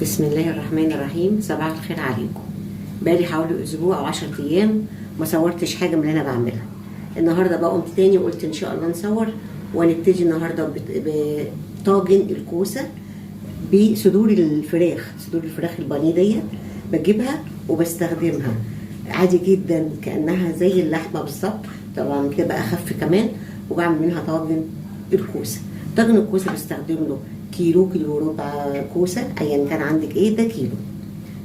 بسم الله الرحمن الرحيم. صباح الخير عليكم. بقالي حوالي اسبوع او 10 ايام ما صورتش حاجه من اللي انا بعملها. النهارده بقى قمت تاني وقلت ان شاء الله نصور، وهنبتدي النهارده بطاجن الكوسه بصدور الفراخ. صدور الفراخ البانيه ديت بجيبها وبستخدمها عادي جدا كانها زي اللحمه بالظبط، طبعا بتبقى اخف كمان، وبعمل منها طاجن الكوسه. طاجن الكوسه بستخدم له كيلو وربع كوسه، ايا كان عندك ايه ده كيلو.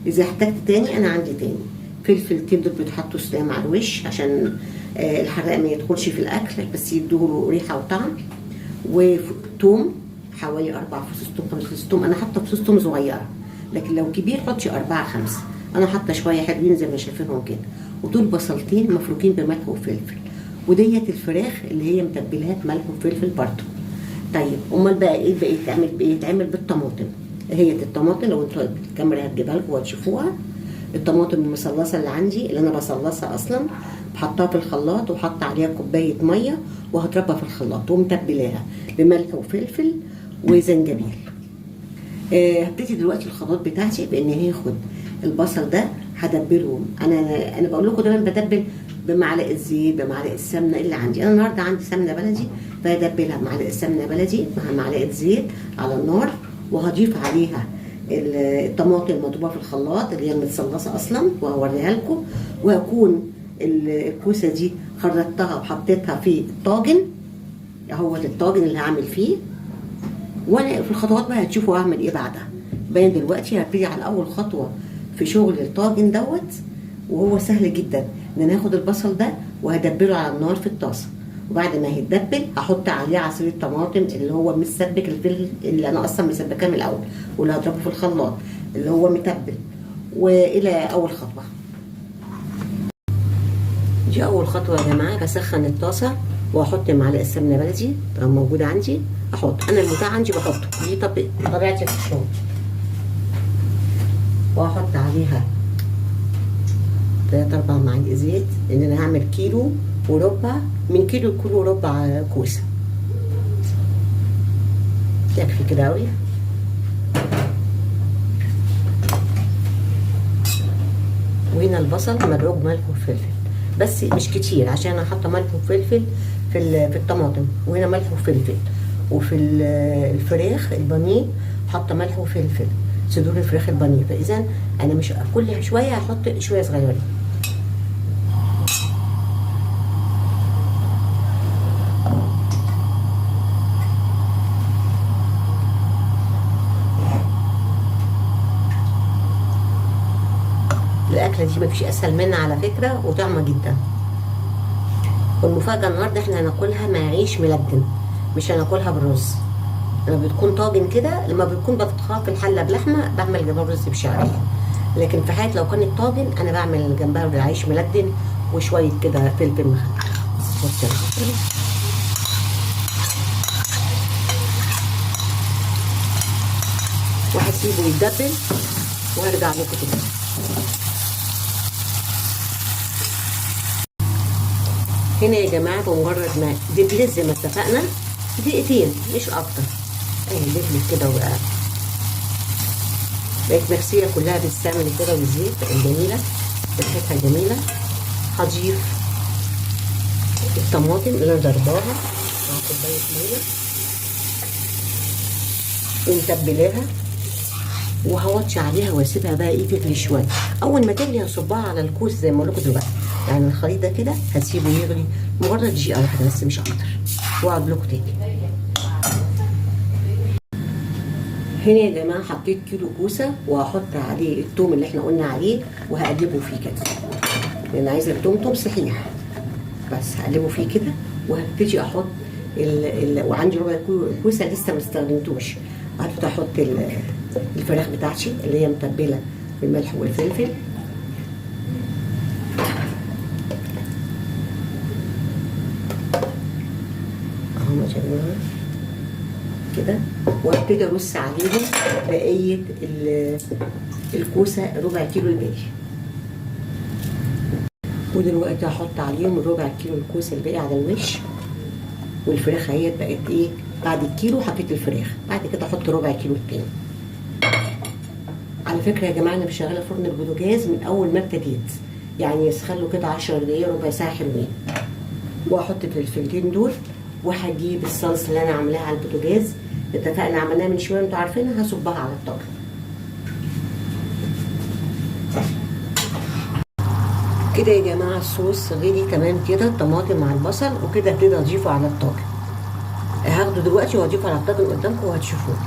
اذا احتجت تاني انا عندي تاني فلفلتين دول بيتحطوا سلام على الوش عشان الحرق ما يدخلش في الاكل، بس يدوله ريحه وطعم. وتوم حوالي 4 فصوص توم 5 فصوص توم. انا حاطه فصوص توم صغيره، لكن لو كبير حطي 4 5. انا حاطه شويه حلوين زي ما شايفينهم كده. ودول بصلتين مفروكين بملح وفلفل. وديت الفراخ اللي هي متبلات ملح وفلفل برضه. طيب امال بقى ايه بقى يتعمل بايه؟ يتعمل بالطماطم. هي الطماطم لو انتوا الكاميرا هتجيبها لكم وهتشوفوها. الطماطم المصلصه اللي عندي اللي انا بصلصها اصلا بحطها في الخلاط، وحط عليها كوبايه ميه وهضربها في الخلاط ومتبلاها بملح وفلفل وزنجبيل. هبتدي دلوقتي الخطوات بتاعتي بان هاخد البصل ده هدبله. انا بقول لكم دايما بدبل بمعلقه زيت بمعلقه سمنه اللي عندي. انا النهارده عندي سمنه بلدي فهدبلها بمعلقه سمنه بلدي مع معلقه زيت على النار، وهضيف عليها الطماطم المضروبه في الخلاط اللي هي متصلصه اصلا وهوريها لكم. وهكون الكوسه دي خرجتها وحطيتها في الطاجن، اهو الطاجن اللي هعمل فيه. وانا في الخطوات بقى هتشوفوا هعمل ايه بعدها. باين دلوقتي هبتدي على اول خطوه في شغل الطاجن دوت، وهو سهل جدا. ان انا هاخد البصل ده وهدبله على النار في الطاسه، وبعد ما هيتدبل هحط عليه عصير الطماطم اللي هو مسبك الفلفل اللي انا اصلا مسبكاه من الاول، واللي هضربه في الخلاط اللي هو متبل. والى اول خطوه دي اول خطوه يا جماعه. بسخن الطاسه واحط معلقه سمنه بلدي طبعا موجوده عندي، احط انا المتاح عندي بحطه، دي طبيعتي في الشغل. واحط عليها 3-4 معالق زيت، لان انا هعمل كيلو وربع. من كيلو وربع كوسه يكفي كده قوي. وهنا البصل مدعوج ملح وفلفل، بس مش كتير عشان انا حاطه ملح وفلفل في الطماطم، وهنا ملح وفلفل. وفي الفراخ البانيه حاطه ملح وفلفل، صدور الفراخ البانيه. فاذا انا مش كل شويه هحط شويه صغيرين. الاكله دي مفيش اسهل منها على فكره، وطعمه جدا. والمفاجاه النهارده احنا هناكلها مع عيش ملبن، مش هناكلها بالرز. لما بتكون طاجن كده، لما بتكون بطبخها في الحله بلحمه بعمل جنبها رز بشعريه، لكن في حاله لو كانت طاجن انا بعمل جنبها بالعيش ملبن وشويه كده فلفل مخلل. وهسيبه يتدبل وهرجع لكم تاني. هنا يا جماعه بمجرد ما دبلت زي ما اتفقنا دقيقتين مش اكتر، اهي دبلت كده وبقى بقت مغسيه كلها بالسمن كده والزيت الجميله ريحتها جميله. هضيف الطماطم اللي انا ضرباها مع كوبايه ميه ومتبلاها، وهوطي عليها واسيبها بقى تغلي شويه. اول ما تغلي هصبها على الكوس زي ما بقول لكم دلوقتي. يعني الخليط ده كده هسيبه يغلي مجرد دقيقه واحده بس مش اكتر، واقعد لكم تاني. هنا يا جماعه حطيت كيلو كوسه، وهحط عليه الثوم اللي احنا قلنا عليه وهقلبه فيه كده، لان عايزه الثوم صحيح. بس هقلبه فيه كده وهبتدي احط وعندي ربع كيلو كوسه لسه ما استخدمتوش. هبتدي احط الفراخ بتاعتي اللي هي متبله بالملح والفلفل. اهو ما شاء الله كده. وهبتدي ارص عليهم بقيه الكوسه ربع كيلو الباقي. ودلوقتي هحط عليهم ربع كيلو الكوسه الباقي على الوش. والفراخ اهي بقت ايه بعد الكيلو حطيت الفراخ، بعد كده احط ربع كيلو التاني. على فكره يا جماعه انا مشغله فرن البوتاجاز من اول ما ابتديت، يعني يسخن كده 10 دقايق ربع ساعه حلوين، واحط الفلفلتين دول، وهجيب الصلصه اللي انا عاملاها على البوتاجاز اتفقنا عملناها من شويه انتوا عارفينها، هصبها على الطاجن. كده يا جماعه الصوص غلي تمام كده، الطماطم مع البصل وكده ابتدي اضيفه على الطاجن. هاخده دلوقتي واضيفه على الطاجن قدامكم وهتشوفوه.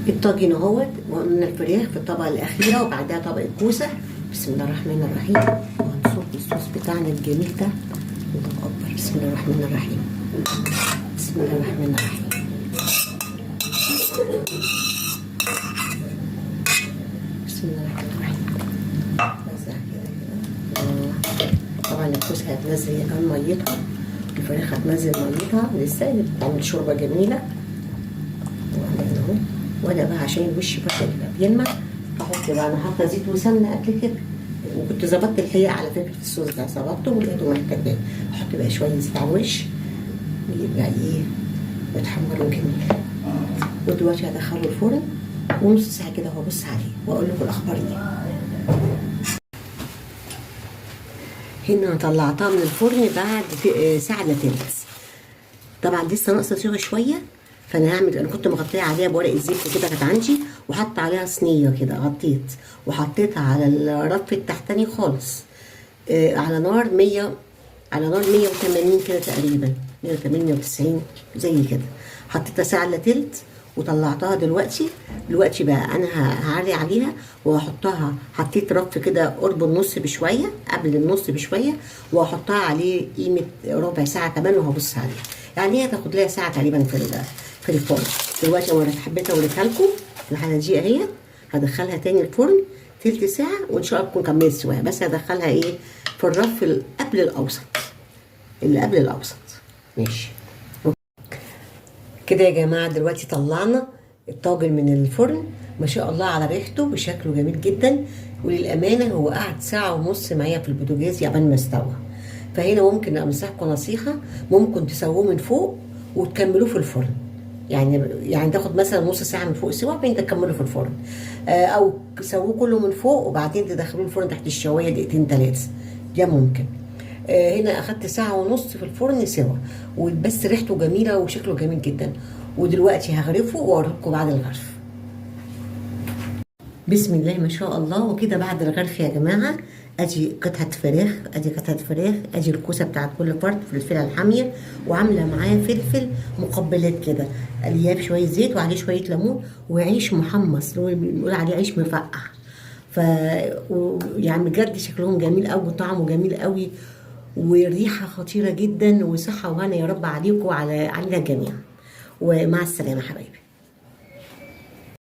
الطاجن اهوت، وقلنا الفراخ في الطبقه الاخيره وبعدها طبق الكوسه. بسم الله الرحمن الرحيم. وهنصب الصوص بتاعنا الجميل ده. الله اكبر. بسم الله الرحمن الرحيم. بسم الله الرحمن الرحيم. بسم الله الرحمن الرحيم. وزع كده كده. طبعا الكوسه هتنزل ميتها، الفراخ هتنزل ميتها لسه، بتعمل شوربه جميله. وعلينا اهو، وانا بقى عشان الوش بس يبقى بيلمع هحط بقى، انا حاطه زيت وسمنه قبل كده، وكنت ظبطت الحقيقه على فكره الصوص ده، ظبطته ولقيته محتاج بقى احط بقى شويه زيت على الوش يبقى ايه يتحمر جميل. ودلوقتي هدخله الفرن ونص ساعه كده وابص عليه واقول لكم الاخبار ايه. هنا طلعتها من الفرن بعد ساعه الا تلت. طبعا لسه ناقصه سوا شويه، فانا هعمل، انا كنت مغطيه عليها بورق الزبده كده كانت عندي، وحط عليها صينيه كده غطيت وحطيتها على الرف التحتاني خالص، على نار 100، على نار 180 كده تقريبا، 180 190 زي كده. حطيتها ساعه الا تلت وطلعتها دلوقتي. دلوقتي بقى انا هعلي عليها وهحطها، حطيت رف كده قرب النص بشويه، قبل النص بشويه، وهحطها عليه قيمه ربع ساعه كمان وهبص عليها. يعني هي تاخد لها ساعه تقريبا في الفرن. دلوقتي انا حبيت اوريها لكم الحاله دي اهي. هدخلها تاني الفرن تلت ساعه وان شاء الله تكون كملت سواها، بس هدخلها ايه في الرف قبل الاوسط، اللي قبل الاوسط. ماشي كده يا جماعه. دلوقتي طلعنا الطاجن من الفرن، ما شاء الله على ريحته وشكله جميل جدا، وللامانه هو قعد ساعه ونص معايا في البوتاجاز يعمل ما استوى. فهنا ممكن انصحكم نصيحه، ممكن تسووه من فوق وتكملوه في الفرن، يعني تاخد مثلا نص ساعه من فوق سوا وبعدين تكملوا في الفرن، او تسووه كله من فوق وبعدين تدخلوه الفرن تحت الشوايه دقيقتين 3، ده ممكن. هنا اخدت ساعه ونص في الفرن سوا، وبس ريحته جميله وشكله جميل جدا. ودلوقتي هغرفه واوريكم بعد الغرف. بسم الله ما شاء الله. وكده بعد الغرف يا جماعه، ادي قطعه فراخ، ادي قطعه فراخ، ادي الكوسه بتاعت كل فرد، الفلفله الحاميه، وعامله معاه فلفل مقبلات كده، الياف شويه زيت وعليه شويه ليمون، وعيش محمص اللي بنقول عليه عيش مفقع. يعني بجد شكلهم جميل قوي وطعمه جميل قوي، وريحه خطيره جدا، وصحه وهنا يا رب عليكم وعلى علينا جميعا. ومع السلامه حبايبي.